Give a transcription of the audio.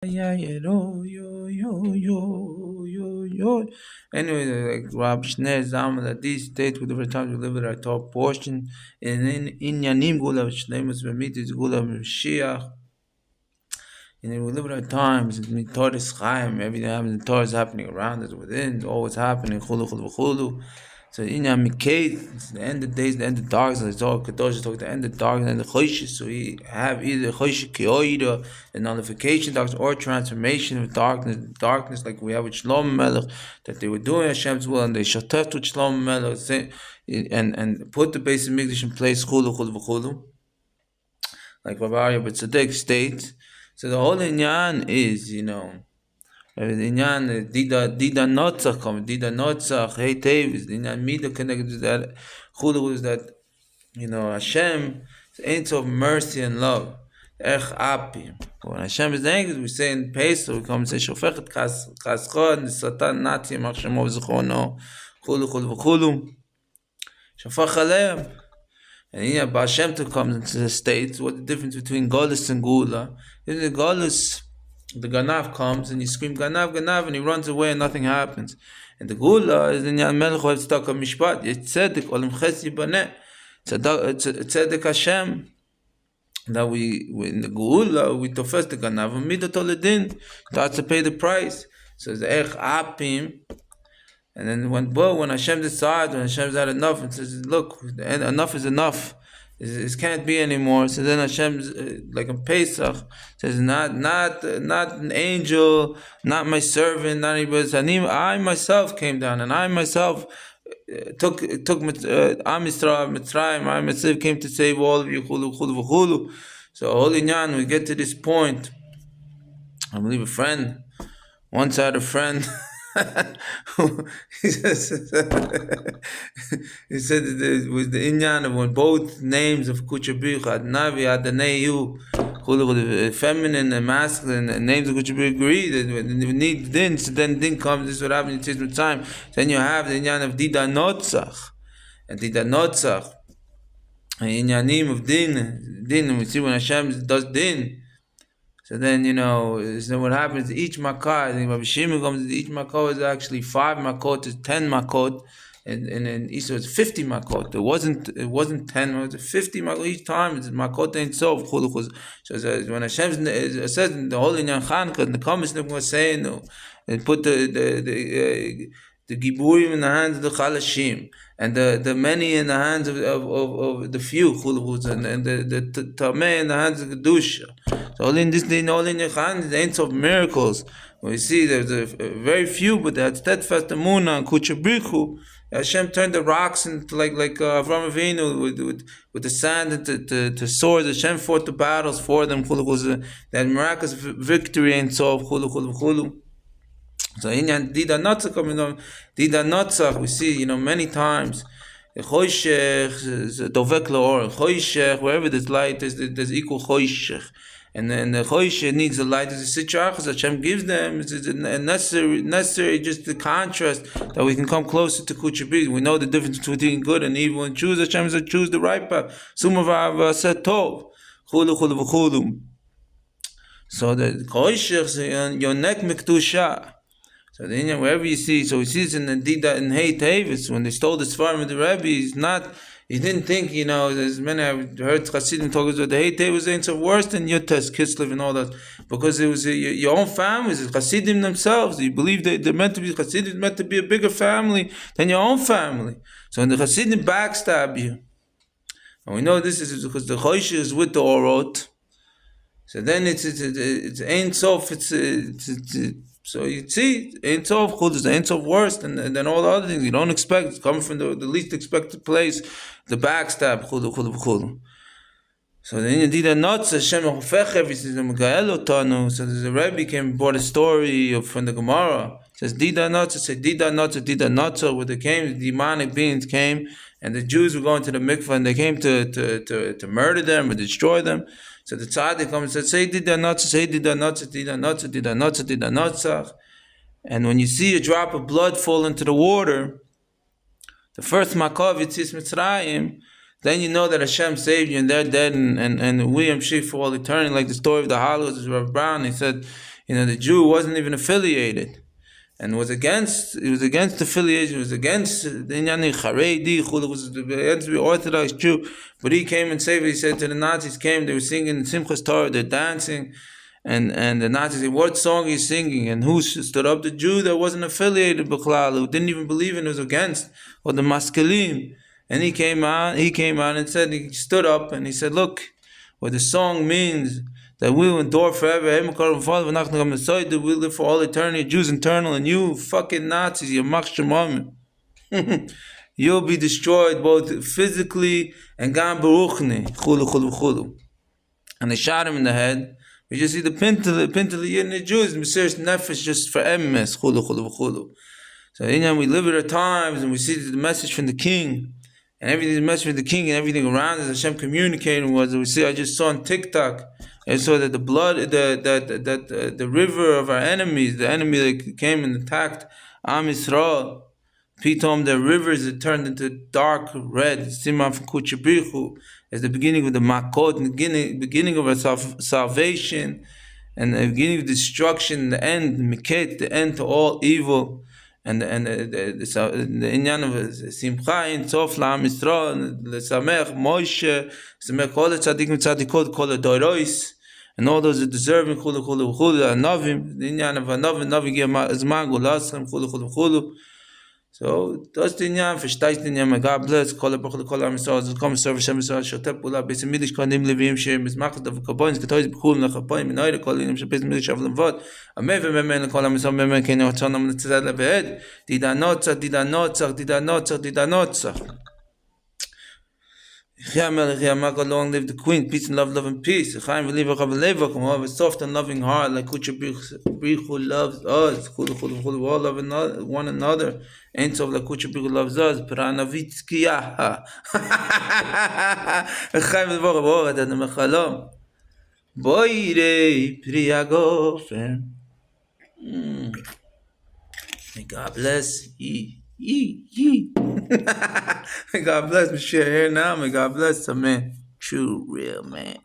Yeah, yeah, yo. Anyway, like Rab Shner Zalman, that these states with different times we live with our top portion, and in Yanim Gula, Shnemus Bemitis Gula Mashiach, and then we live with our times, and Torah is Chaim, everything happens, and Torah is happening around us, within, it's always happening, Chulu, Chulu, Chulu. So in Yamikate, it's the end of days, the end of darkness. It's all Kadosh talk the end of darkness and the Choshis. So we have either Choshik Kioida, the nullification darkness, or transformation of darkness. Darkness like we have with Shlomo Melech, that they were doing Hashem's will and they shateft with Shlomo Melech and put the basic Mikdash in place. Chulu chulu v'chulu, like Rabbi Arya but Tzaddik states. So the whole inyan is, Inyan Dida Notzach comes, Dida Notzach, Hey Tev is Inyan Mida connected to that. Chulu is that, Hashem is of mercy and love. Ech Api. When Hashem is angry, we say in Pesach, we come and say Shofechet Kaschon, Satan Nati Machshemov Zichono, Chulu Chulu Chulu, Shofach Aleim. And Baal Shem Tov comes into the states. What the difference between Golus and Gula? In the Golus, the Ganav comes and you scream Ganav, Ganav, and he runs away and nothing happens. And the Gula is in Yan Melech who stuck on Mishpat. It's Tzedek, Olam Ches Yibaneh. Tzedek Hashem. That in the Gula, we tofes the Ganav, and Midat Oledin, starts to pay the price. So it's Ech Apim. And then when Hashem decides, when Hashem's had enough, and says, look, enough is enough. It can't be anymore. So then Hashem's like in Pesach says, not an angel, not my servant, not anybody. I myself came down, and I myself took Am Yisrael, Mitzrayim. I myself came to save all of you. Chulu chulu v'chulu. So holy Nyan, we get to this point. I believe a friend once had a friend. he said that it was the inyan of when both names of Kuchabir, Adnavi, Adanayu, feminine and masculine and names of Kuchabir agree that when you need din, so then din comes, this is what happens, it takes with time. Then you have the inyan of Dida Notzach, and Dida Notzach, and inyanim of din, we see when Hashem does din. So then, so what happens, each makah, I think Rabbi Shimon comes, each makah is actually 5 makot, is 10 makot, and in Easter it's 50 makot. It wasn't 10, it was 50 makot each time, it's makot ain't so. So when Hashem says in the Holy Nyan Chanukah, in the comments was saying, and put the giburim in the hands of the chalashim, and the many in the hands of the few, and the tameh in the hands of the kedusha. So all in this day, all in your hands, the ends of miracles. We see there's a very few, but that steadfast emunah and kuchabrichu. Hashem turned the rocks into like Avraham Avinu with the sand into swords. Hashem fought the battles for them. That miraculous victory and so chulu. So in Dida Notzach coming on, Dida Notzach, we see, many times, Choshech, Dovek Laor, Choshech, wherever there's light, there's equal Choshech. And then the Choshech needs the light as a Sitrachas Hashem gives them. It's necessary just the contrast that we can come closer to Kuchabit. We know the difference between good and evil, and choose Hashem said choose the right path. Sumav said Tov. Chulu. So the Choshech, your neck Mektusha. So then, wherever you see, so he sees in the Dida and Hey Tavis, when they stole the Svarim of the Rebbe, he didn't think, as many have heard Chassidim talk about the Hey Tavis ain't so worse than Yutas, Kislev, and all that, because it was your own families, it's Chassidim themselves. You believe they're meant to be, Chassidim meant to be a bigger family than your own family. So when the Chassidim backstab you, and we know this is because the Chosh is with the Orot, so then it's Ein Sof, so you see, Ein Sof Chud is Ein Sof worse than all the other things. You don't expect, it's coming from the least expected place, the backstab, Chud. So then indeed not Hashem Hofechev, he says, so the Rebbe brought a story from the Gemara. It says, Dida Notza, where they came, the demonic beings came, and the Jews were going to the mikvah, and they came to murder them or destroy them. So the tzaddik comes and says, say Dida Notza. And when you see a drop of blood fall into the water, the first makov Yitzis Mitzrayim, then you know that Hashem saved you and they're dead and we Yamshich for all eternity, like the story of the hollows of Rav Brown. He said, the Jew wasn't even affiliated, and was against affiliation, was against the Inyani Haredi, was against the Orthodox Jew. But he came and saved it. He said to the Nazis, they were singing Simchas Torah, they're dancing, and the Nazis said, what song are you singing? And who stood up? The Jew that wasn't affiliated, who didn't even believe in it, was against, or the Maskalim. And he came out and said, he stood up and he said, look, what the song means, that we will endure forever, we live for all eternity, Jews eternal, and you fucking Nazis, you machshamam, you'll be destroyed both physically and gam beruchni, chulu chulu chulu. And they shot him in the head. We just see the pintel in the Jews, Mesiris Nefesh, just for emes, chulu chulu chulu. So we live at our times, and we see the message from the king, and everything, the message from the king, and everything around us. Hashem communicating was. We see. I just saw on TikTok, and saw that the blood, the river of our enemies, the enemy that came and attacked Am Yisrael, Pitom, the rivers that turned into dark red. Siman from Kuchabrichu as the beginning of the Makot, the beginning of our salvation, and the beginning of destruction, the end, Miket, the end to all evil. And the inyan of Simcha in Sof La'am Yisrael, L'Samech, Moshe, Samech, all the tzaddikim, tzaddikot, kol ha'doros, and all those that deserving, chulu chulu chulu, Anavim, the inyan of Anavim give Zman Gulasrim, chulu chulu chulu. So that's the inyan, versteht the inyan, may God bless, kol ha'brach l'kol ha'am Yisrael, come serve Hashem Yisrael, shotep ula, beis hamidrash kanim levim, she'em mizmachat of kabonis, ketois b'chul l'chapoim, minayre kol inim she'beis hamidrash avlam vod, amen v'memen l'kol ha'am Yisrael, memen kene hotzonam l'tzadad lebe'ed, dida notzach. Long live the Queen, peace and love and peace. Chaim v'levach have a soft and loving heart like Kuchabrichu loves us. We all love one another. Ain't so like Kuchabrichu loves us. Pranavitskiyaha. Chaim v'levach have a mechalom. Boire priyagofen. May God bless ye. May God bless me. Share here now. May God bless the man. True, real man.